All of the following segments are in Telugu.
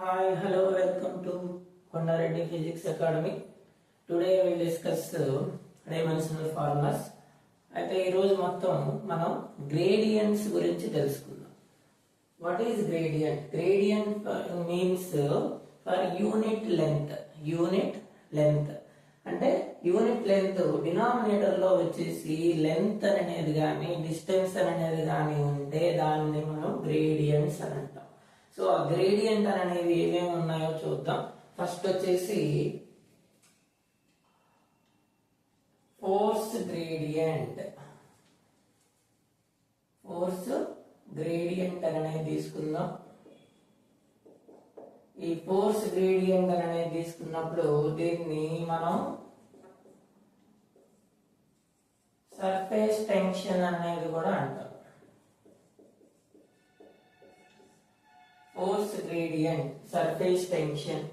Hi, hello, welcome to Kondareddy Physics Academy. Today we will discuss dimensional formulas. అయితే ఈ రోజు మొత్తం మనం గ్రేడియంట్స్ గురించి తెలుసుకుందాం. What is gradient? Gradient means for unit length. అంటే యూనిట్ లెంత్ డినామినేటర్ లో వచ్చేసి లెంత్ అనేది కానీ డిస్టెన్స్ అనేది కానీ ఉంటే దాన్ని మనం గ్రేడియంట్స్ అని అంటాం. సో ఆ గ్రేడియంట్ అనేవి ఏమేమి ఉన్నాయో చూద్దాం. ఫస్ట్ వచ్చేసి ఫోర్స్ గ్రేడియంట్ అనేది తీసుకుందాం. ఈ ఫోర్స్ గ్రేడియంట్ అనేది తీసుకున్నప్పుడు దీన్ని మనం సర్ఫేస్ టెన్షన్ అనేది కూడా అంటాం. Force gradient, surface tension.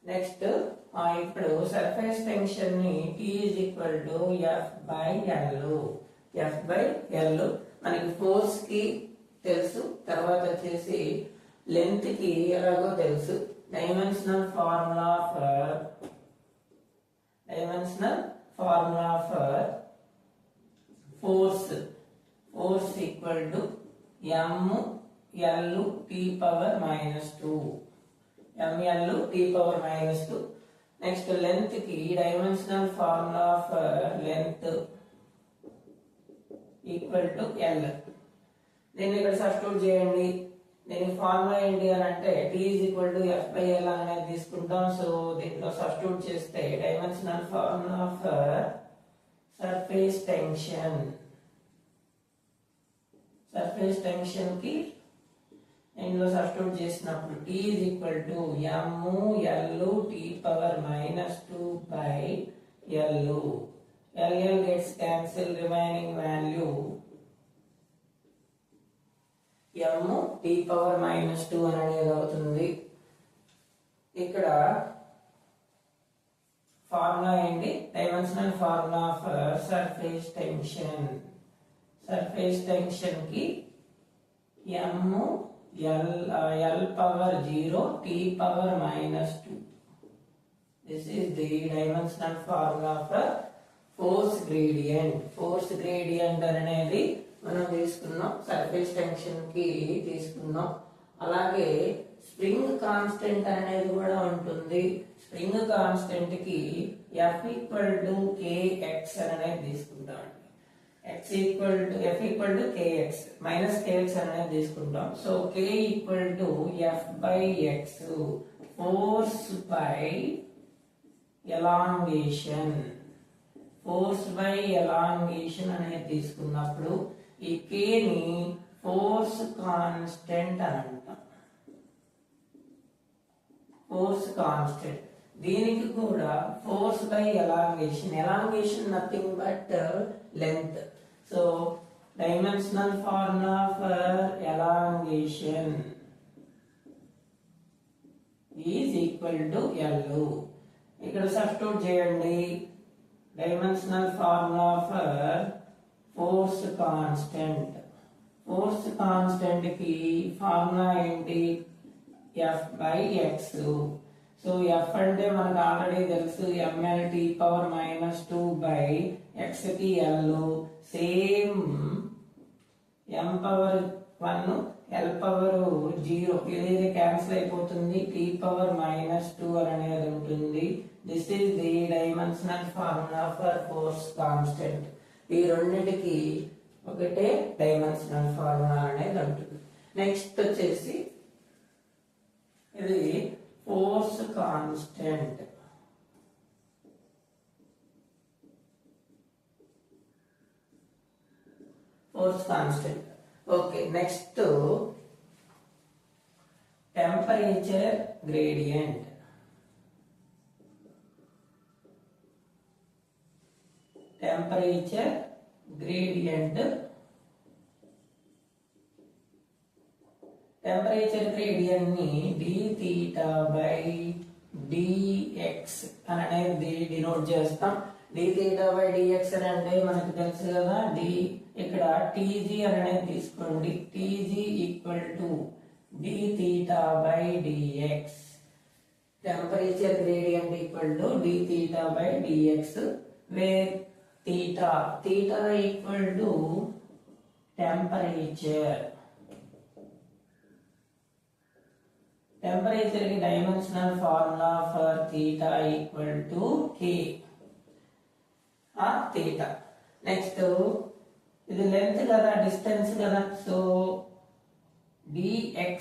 Next ఇప్పుడు సర్ఫేస్ టెన్షన్ ని T F by L మనకి ఫోర్స్ కి తెలుసు, తర్వాత వచ్చేసి లెంత్ కి ఎలాగో తెలుసు. Dimensional formula for force equal to ml t power minus 2. Next length కి dimensional formula for length equal to L. దీన్ని ఇక్కడ సబ్స్టిట్యూట్ చేయండి. దీనికి ఫార్ములా ఏంటి అని అంటే T F by L అనేది తీసుకుంటాం. సో దీంట్లో సబ్స్టిట్యూట్ చేస్తే dimensional formula for surface tension కి ఇందులో సబ్స్టిట్యూట్ చేసినప్పుడు T ml t power minus 2 by L. L gets cancel, remaining value m t power minus 2 అనేది అవుతుంది. ఇక్కడ ఫార్ములా ఏంటి? Dimensional formula for surface tension కి m L power 0 t power minus 2. This is the dimensional formula for force gradient అనేది మనం తీసుకున్నాం. సర్ఫేస్ టెన్షన్ కి తీసుకున్నాం. అలాగే స్ప్రింగ్ కాన్స్టెంట్ అనేది కూడా ఉంటుంది. స్ప్రింగ్ కాన్స్టెంట్ కి F kx అనేది తీసుకుంటాం. F kx minus kx అనేది తీసుకుంటాం. So k F by x, force by elongation అనేది తీసుకున్నప్పుడు ఈ k ని ఫోర్స్ కాన్స్టెంట్ అని అంటాం. దీనికి కూడా force by elongation nothing but length. So dimensional formula for elongation is equal to L. ఇక్కడ సబ్స్టిట్యూట్ చేయండి. Dimensional formula for force constant కి ఫార్ములా ఏంటి? F by x. So F అంటే మనకు ఆల్రెడీ తెలుసు, ml t power minus 2 by x కి L. Same m power 1 L power 0 ఇది క్యాన్సిల్ అయిపోతుంది. t power minus 2 అనేది ఉంటుంది. This is the dimensional formula for force constant. ఈ రెండింటికి ఒకటే డైమెన్షనల్ ఫార్ములా అనేది ఉంటుంది. నెక్స్ట్ వచ్చేసి ఇది force constant. Okay, next temperature gradient. Temperature gradient ని d theta by dx అనేది డినోట్ చేస్తాం. d theta by dx అంటే మనకు తెలుసు కదా, d ఇక్కడ tg అనేది తీసుకోండి. tg equal to d theta by dx. Temperature gradient equal to d theta by dx, where theta equal to temperature. Temperature की dimensional formula for theta equal to k theta. Next ఇది length కదా, distance కదా, so dx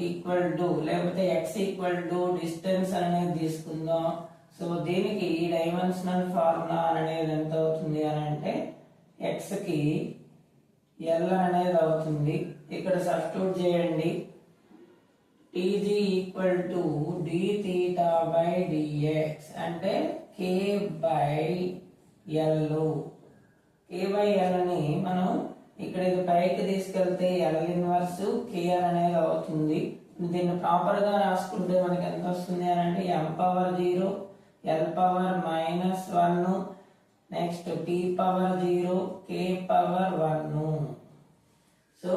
ఈక్వల్ టు లేకపోతే x ఈక్వల్ టు డిస్టెన్స్ అనేది తీసుకుందాం. సో దీనికి డైమెన్షనల్ ఫార్ములా అనేది ఎంత అవుతుంది అని అంటే x కి l అనేది అవుతుంది. ఇక్కడ సబ్స్టిట్యూట్ చేయండి. Tg equal to d theta by dx అంటే k by l. k by l ని మనం ఇక్కడ ఇది పైకి తీసుకెళ్తే l ఇన్వర్స్ k అనేది అవుతుంది. దీన్ని ప్రాపర్ గా రాసుకుంటే మనకి ఎంత వస్తుంది అని అంటే m power 0 l power -1 next t power 0 k power 1. So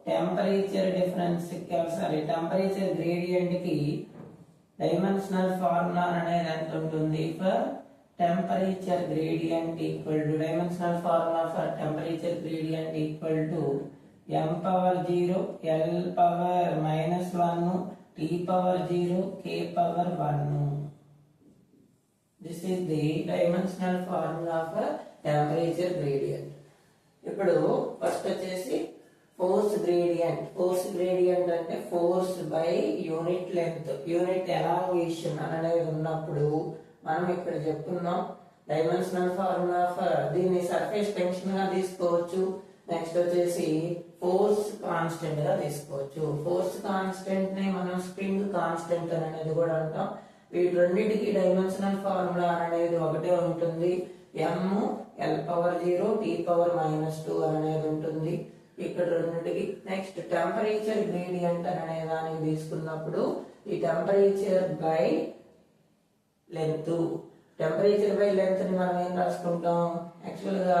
temperature difference temperature gradient కి డైమెన్షనల్ ఫార్ములా అనేది ఎంత ఉంటుంది for temperature gradient equal to dimensional formula for temperature gradient equal to m power 0 l power -1 t power 0 k power 1. This is the dimensional formula for temperature gradient. ఇప్పుడు ఫస్ట్ వచ్చేసి ఫోర్స్ గ్రేడియంట్ అంటే force by unit length, unit elongation అనేది ఉన్నప్పుడు మనం ఇక్కడ చెప్పుకున్నాం డైమెన్షనల్ ఫార్ములా ఫర్ దీన్ని సర్ఫేస్ టెన్షన్ గా తీసుకోవచ్చు. నెక్స్ట్ వచ్చేసి ఫోర్స్ కాన్స్టెంట్ గా తీసుకోవచ్చు. ఫోర్స్ కాన్స్టెంట్ ని మనం స్ప్రింగ్ కాన్స్టెంట్ అనేది కూడా అంటాం. వీటి రెండింటికి డైమెన్షనల్ ఫార్ములా అనేది ఒకటే ఉంటుంది. m l power 0 t power -2 అనేది ఉంటుంది ఇక్కడ రెండింటికి. నెక్స్ట్ టెంపరేచర్ గ్రేడియంట్ అనే దానికి తీసుకున్నప్పుడు ఈ temperature by length, temperature by length ని మనం ఏం రాసుకుంటాం, యాక్చువల్ గా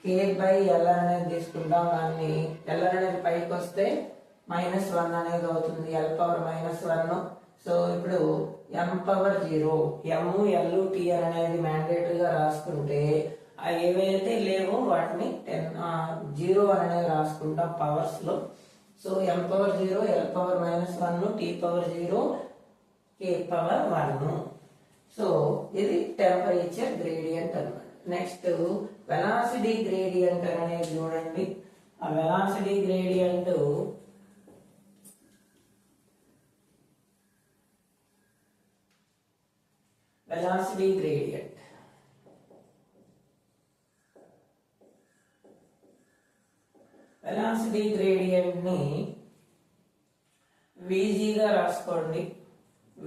k బై l అనేది తీసుకుంటాం. దాన్ని l అనేది పైకి వస్తే -1 అనేది అవుతుంది, l పవర్ -1. సో ఇప్పుడు m power 0 m l t అనేది మ్యాండేటరీగా రాసుకుంటే ఏవైతే లేవో వాటిని 0 అనేది రాసుకుంటాం పవర్స్ లో. So m power 0 l power -1 t power 0 k power 1. So ఇది టెంపరేచర్ గ్రేడియంట్ అన్నమాట. నెక్స్ట్ వెలాసిటీ గ్రేడియంట్ అనేది చూడండి. ఆ వెలాసిటీ గ్రేడియంట్ ని Vg గా రాసుకోండి.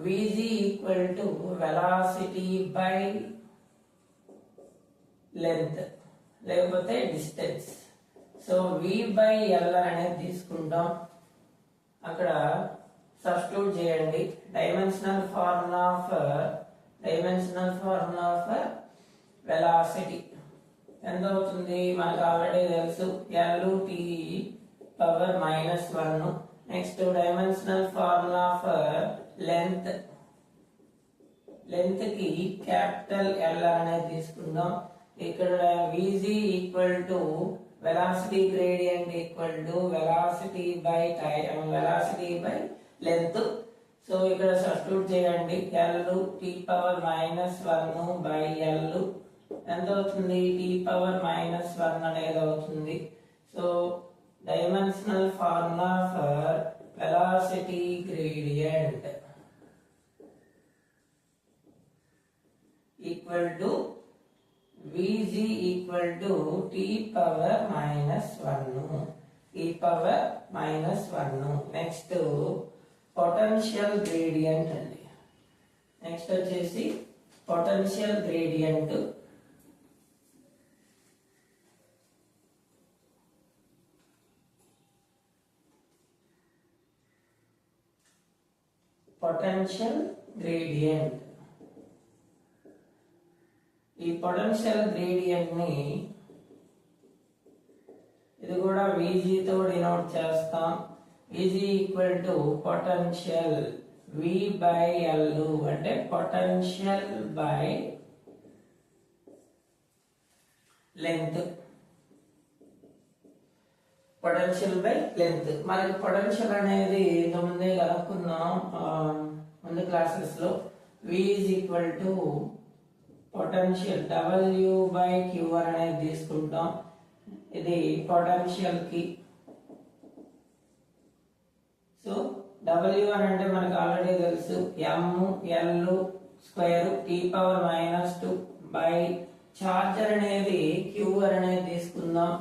Vg equal to velocity by length లేకపోతే distance. So v by l అనేది తీసుకుంటాం. అక్కడ సబ్స్టిట్యూట్ చేయండి. డైమెన్షనల్ ఫార్ములా ఫర్ వెలాసిటీ ఎంత అవుతుంది మనకు ఆల్రెడీ తెలుసు, l t power -1. Next dimensional formula for length కి క్యాపిటల్ L అనేది తీసుకుందాం. ఇక్కడ Vg equal to velocity gradient equal to velocity by length. So ఇక్కడ సబ్స్టిట్యూట్ చేయండి. l t power -1 by l ఎంత అవుతుంది, t పవర్ -1 అనేది అవుతుంది. So dimensional formula for velocity gradient equal to Vg equal to t power -1. Next potential gradient అండి. నెక్స్ట్ వచ్చేసి పొటెన్షియల్ గ్రేడియంట్ ఈ పొటెన్షియల్ గ్రేడియంట్ ని ఇది కూడా Vg తో డినోట్ చేస్తాం. Is equal to potential V by L అంటే potential by length. Potential by length. మనకి పొటెన్షియల్ అనేది ఇంతకుముందే కనుక్కున్నాం ముందు క్లాసెస్ లో. V is equal to potential W by Q1 అనేది తీసుకుంటాం. ఇది పొటెన్షియల్ కి. సో W అని అంటే మనకు ఆల్రెడీ తెలుసు, ML square T⁻⁻2 by charger అనేది Q అనేది తీసుకుందాం,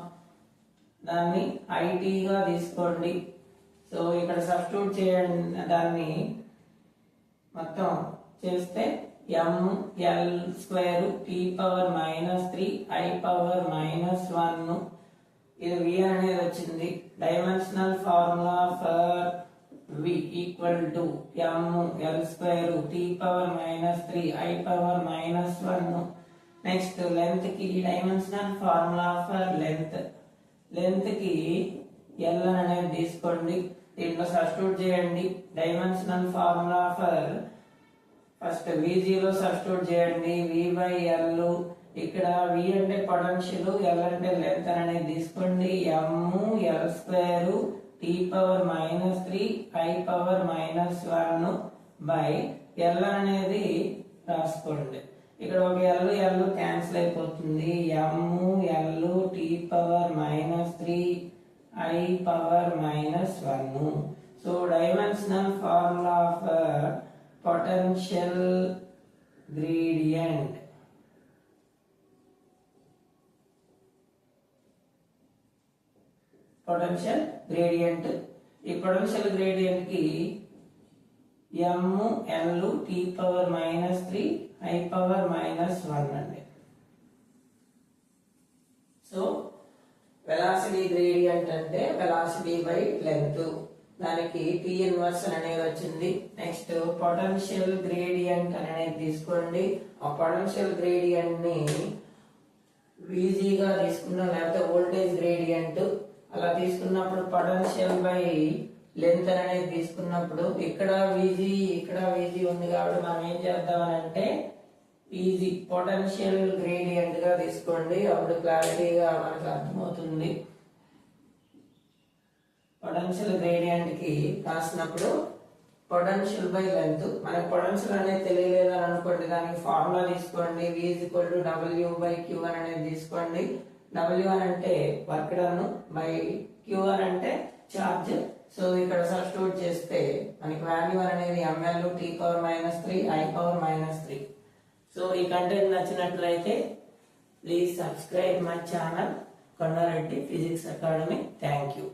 దాన్ని IT గా తీసుకోండి. సో ఇక్కడ సబ్స్టిట్యూట్ చేయండి, దాన్ని మొత్తం చేస్తే ML స్క్వేర్ T⁻⁻3 I⁻⁻1 ఇది V అనేది వచ్చింది. Dimensional formula for V equal to ML square T⁻⁻3 I⁻⁻1. Next length కి డైమెన్షనల్ ఫార్ములా ఫర్ లెంత్ కి L అనేది తీసుకోండి, దీంట్లో సబ్స్టిట్యూట్ చేయండి. Dimensional formula for first V0 substitute చేయండి, V బై L. ఇక్కడ V అంటే పొటెన్షియల్, L అంటే లెంత్ అనేది తీసుకోండి. ML square T⁻⁻3 I⁻⁻1 by L అనేది రాసుకోండి. ఇక్కడ ఒక L క్యాన్సిల్ అయిపోతుంది. ML T⁻⁻3 I⁻⁻1. So dimensional formula for potential gradient. Potential gradient. ఈ పొటెన్షియల్ గ్రేడియంట్ కి ML T⁻⁻3 I⁻⁻1 అండి. సో వెలాసిటీ గ్రేడియంట్ అంటే వెలాసిటీ బై లెంత్, దానికి T ఇన్వర్స్ అనేది వచ్చింది. నెక్స్ట్ పొటెన్షియల్ గ్రేడియంట్ అనేది తీసుకోండి. ఆ పొటెన్షియల్ గ్రేడియంట్ ని VG గా తీసుకున్నాం, లేకపోతే వోల్టేజ్ గ్రేడియంట్ అలా తీసుకున్నప్పుడు పొటెన్షియల్ బై లెంత్ అనేది తీసుకున్నప్పుడు ఇక్కడ VG ఉంది కాబట్టి మనం ఏం చేద్దామనంటే ఈజీ పొటెన్షియల్ గ్రేడియంట్ గా తీసుకోండి, అప్పుడు క్లారిటీగా మనకు అర్థమవుతుంది. పొటెన్షియల్ గ్రేడియంట్ కి రాసినప్పుడు పొటెన్షియల్ బై లెంత్. మనకి పొటెన్షియల్ అనేది తెలియలేదు అని అనుకోండి, దానికి ఫార్ములా తీసుకోండి. V W బై Q1 అనేది తీసుకోండి. W1 అంటే వర్క్ డన్ బై Q1 అంటే చార్జ్. సో ఇక్కడ సబ్స్టిట్యూట్ చేస్తే మనకి వాల్యూ అనేది ML T⁻⁻3 I⁻⁻3. సో ఈ కంటెంట్ నచ్చినట్లయితే please subscribe my channel Kondareddy physics academy. Thank you.